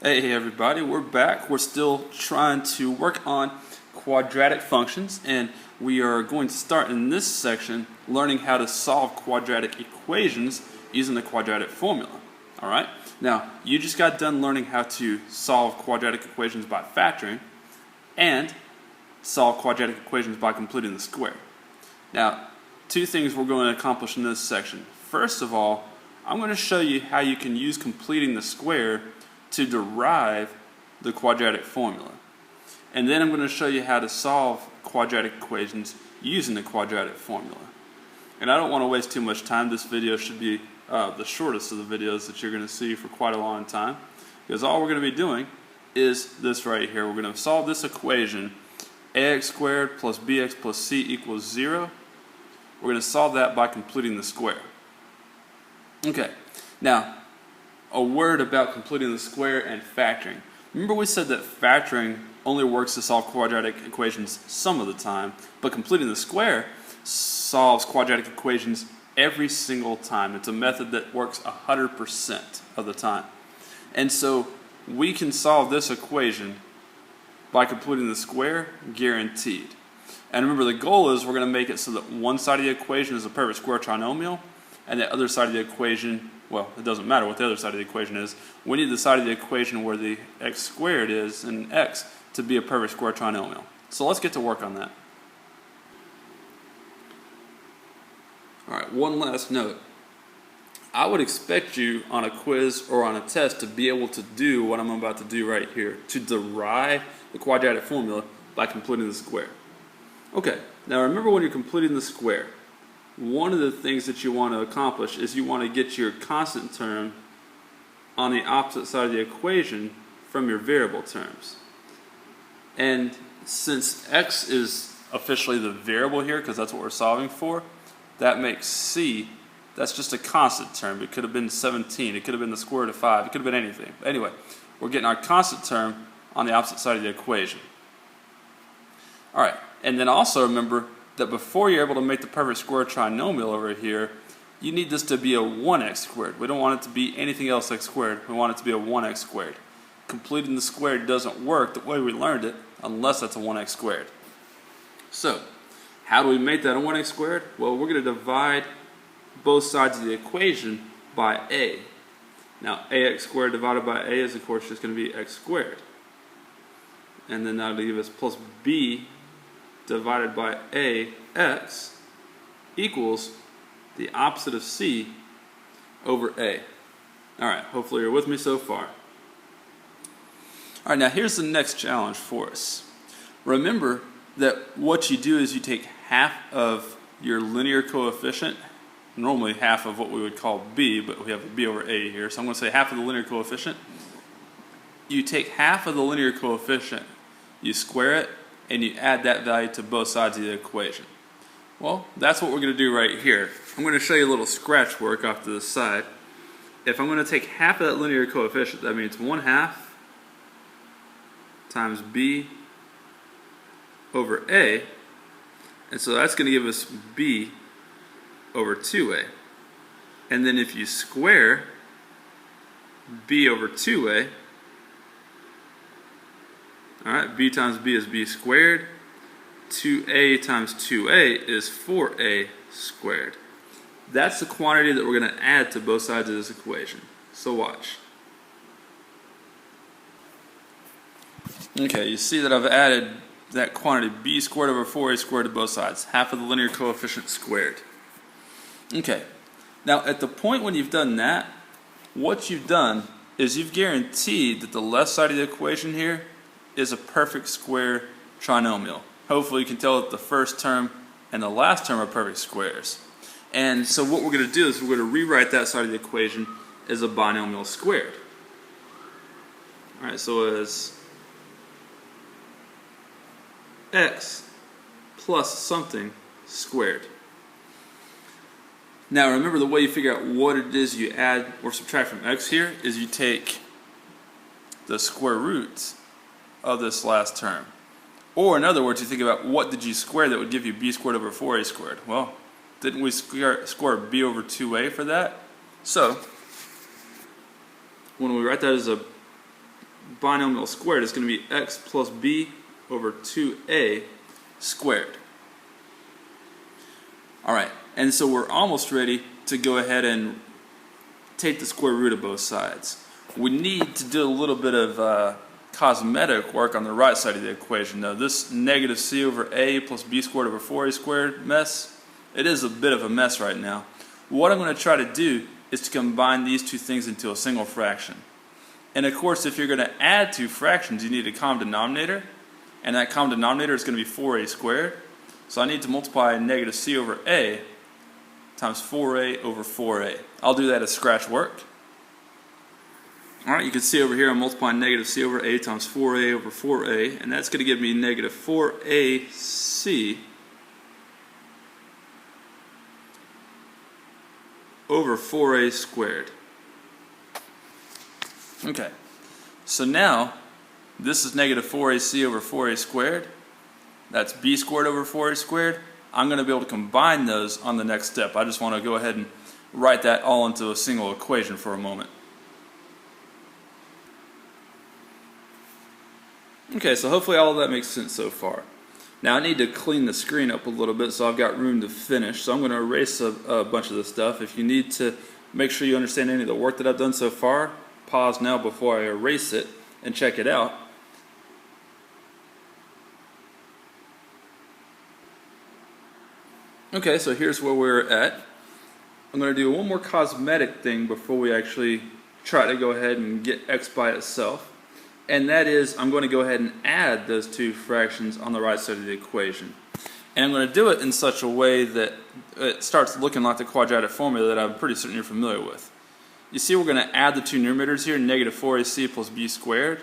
Hey everybody, we're back. We're still trying to work on quadratic functions, and we are going to start in this section learning how to solve quadratic equations using the quadratic formula. Alright, now you just got done learning how to solve quadratic equations by factoring and solve quadratic equations by completing the square. Now, two things we're going to accomplish in this section. First of all, I'm going to show you how you can use completing the square to derive the quadratic formula. And then I'm going to show you how to solve quadratic equations using the quadratic formula. And I don't want to waste too much time. This video should be the shortest of the videos that you're going to see for quite a long time, because all we're going to be doing is this right here. We're going to solve this equation, ax squared plus bx plus c equals 0. We're going to solve that by completing the square. Okay, now a word about completing the square and factoring. Remember we said that factoring only works to solve quadratic equations some of the time, but completing the square solves quadratic equations every single time. It's a method that works 100% of the time. And so we can solve this equation by completing the square, guaranteed. And remember, the goal is we're going to make it so that one side of the equation is a perfect square trinomial, and the other side of the equation, well, it doesn't matter what the other side of the equation is. We need the side of the equation where the x squared is in x to be a perfect square trinomial. So let's get to work on that. Alright, one last note. I would expect you on a quiz or on a test to be able to do what I'm about to do right here, to derive the quadratic formula by completing the square. Okay, now remember, when you're completing the square, one of the things that you want to accomplish is you want to get your constant term on the opposite side of the equation from your variable terms. And since x is officially the variable here, because that's what we're solving for, that makes c, that's just a constant term. It could have been 17, it could have been the square root of 5, it could have been anything. Anyway, we're getting our constant term on the opposite side of the equation. Alright, and then also remember that before you're able to make the perfect square trinomial over here, you need this to be a 1x squared. We don't want it to be anything else x squared. We want it to be a 1x squared. Completing the squared doesn't work the way we learned it unless that's a 1x squared. So, how do we make that a 1x squared? Well, we're going to divide both sides of the equation by a. Now, ax squared divided by a is, of course, just going to be x squared. And then that'll give us plus b divided by ax equals the opposite of c over a. Alright, hopefully you're with me so far. Alright, now here's the next challenge for us. Remember that what you do is you take half of your linear coefficient, normally half of what we would call b, but we have a b over a here, so I'm going to say half of the linear coefficient. You take half of the linear coefficient, you square it, and you add that value to both sides of the equation. Well, that's what we're going to do right here. I'm going to show you a little scratch work off to the side. If I'm going to take half of that linear coefficient, that means 1/2 times b over a, and so that's going to give us b over 2a. And then if you square b over 2a, alright, b times b is b squared. 2a times 2a is 4a squared. That's the quantity that we're going to add to both sides of this equation. So watch. Okay, you see that I've added that quantity b squared over 4a squared to both sides. Half of the linear coefficient squared. Okay, now at the point when you've done that, what you've done is you've guaranteed that the left side of the equation here is a perfect square trinomial. Hopefully you can tell that the first term and the last term are perfect squares. And so what we're going to do is we're going to rewrite that side of the equation as a binomial squared. Alright, so as x plus something squared. Now remember, the way you figure out what it is you add or subtract from x here is you take the square roots of this last term. Or in other words, you think about what did you square that would give you b squared over 4a squared. Well, didn't we square b over 2a for that? So when we write that as a binomial squared is going to be x plus b over 2a squared. Alright, and so we're almost ready to go ahead and take the square root of both sides. We need to do a little bit of cosmetic work on the right side of the equation. Now this negative c over a plus b squared over 4a squared mess, it is a bit of a mess right now. What I'm going to try to do is to combine these two things into a single fraction. And of course, if you're going to add two fractions, you need a common denominator, and that common denominator is going to be 4a squared. So I need to multiply negative c over a times 4a over 4a. I'll do that as scratch work. Alright, you can see over here I'm multiplying negative c over a times 4a over 4a, and that's going to give me negative 4ac over 4a squared. Okay, so now this is negative 4ac over 4a squared. That's b squared over 4a squared. I'm going to be able to combine those on the next step. I just want to go ahead and write that all into a single equation for a moment. Okay, so hopefully all of that makes sense so far. Now I need to clean the screen up a little bit so I've got room to finish. So I'm going to erase a bunch of this stuff. If you need to make sure you understand any of the work that I've done so far, pause now before I erase it and check it out. Okay, so here's where we're at. I'm going to do one more cosmetic thing before we actually try to go ahead and get x by itself. And that is, I'm going to go ahead and add those two fractions on the right side of the equation. And I'm going to do it in such a way that it starts looking like the quadratic formula that I'm pretty certain you're familiar with. You see we're going to add the two numerators here, negative 4ac plus b squared,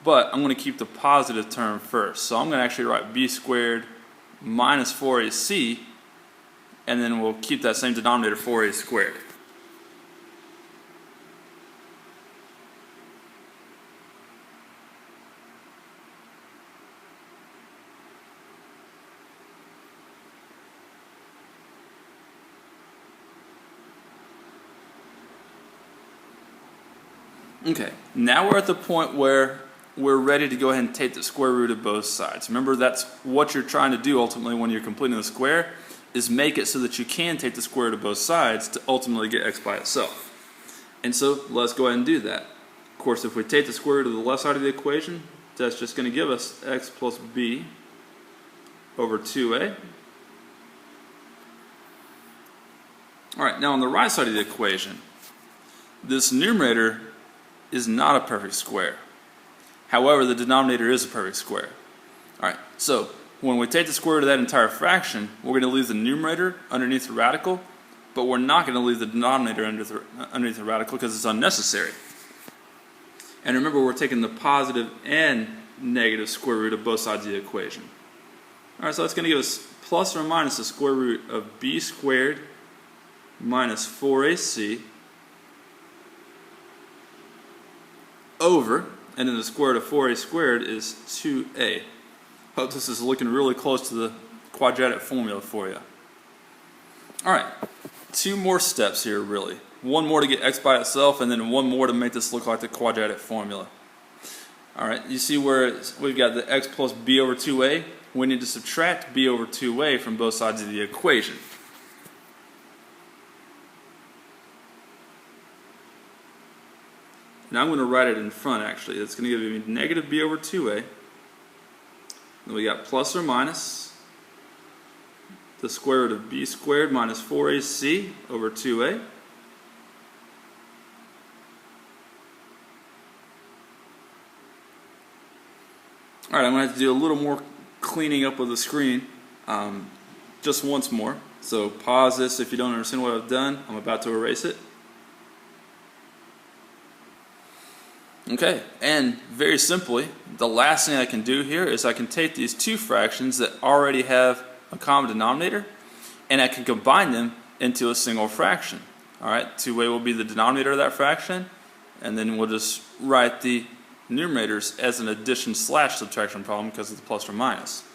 but I'm going to keep the positive term first. So I'm going to actually write b squared minus 4ac, and then we'll keep that same denominator 4a squared. Okay, now we're at the point where we're ready to go ahead and take the square root of both sides. Remember, that's what you're trying to do ultimately when you're completing the square, is make it so that you can take the square root of both sides to ultimately get x by itself. And so let's go ahead and do that. Of course, if we take the square root of the left side of the equation, that's just going to give us x plus b over 2a. Alright, now on the right side of the equation, this numerator is not a perfect square. However, the denominator is a perfect square. Alright, so when we take the square root of that entire fraction, we're going to leave the numerator underneath the radical, but we're not going to leave the denominator underneath the radical because it's unnecessary. And remember, we're taking the positive and negative square root of both sides of the equation. Alright, so that's going to give us plus or minus the square root of b squared minus 4ac over, and then the square root of 4a squared is 2a. Hope this is looking really close to the quadratic formula for you. Alright, two more steps here really. One more to get x by itself, and then one more to make this look like the quadratic formula. Alright, you see where we've got the x plus b over 2a? We need to subtract b over 2a from both sides of the equation. Now I'm going to write it in front actually. It's going to give me negative b over 2a. Then we got plus or minus the square root of b squared minus 4ac over 2a. Alright, I'm going to have to do a little more cleaning up of the screen just once more. So pause this if you don't understand what I've done. I'm about to erase it. Okay, and very simply, the last thing I can do here is I can take these two fractions that already have a common denominator, and I can combine them into a single fraction. Alright, 2a will be the denominator of that fraction, and then we'll just write the numerators as an addition slash subtraction problem because of the plus or minus.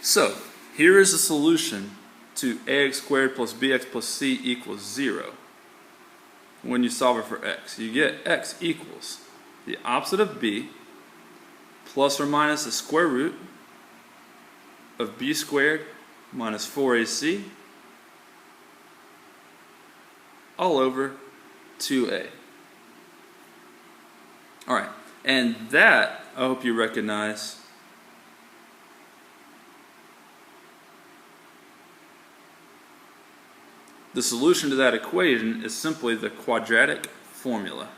So, here is the solution to ax squared plus bx plus c equals 0. When you solve it for x, you get x equals the opposite of b plus or minus the square root of b squared minus 4ac all over 2a. Alright, and that, I hope you recognize, the solution to that equation is simply the quadratic formula.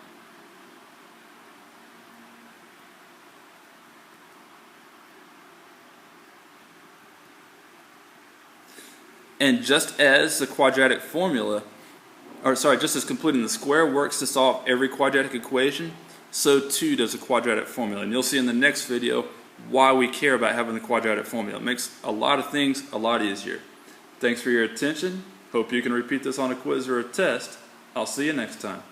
And just as the quadratic formula, just as completing the square works to solve every quadratic equation, so too does the quadratic formula. And you'll see in the next video why we care about having the quadratic formula. It makes a lot of things a lot easier. Thanks for your attention. Hope you can repeat this on a quiz or a test. I'll see you next time.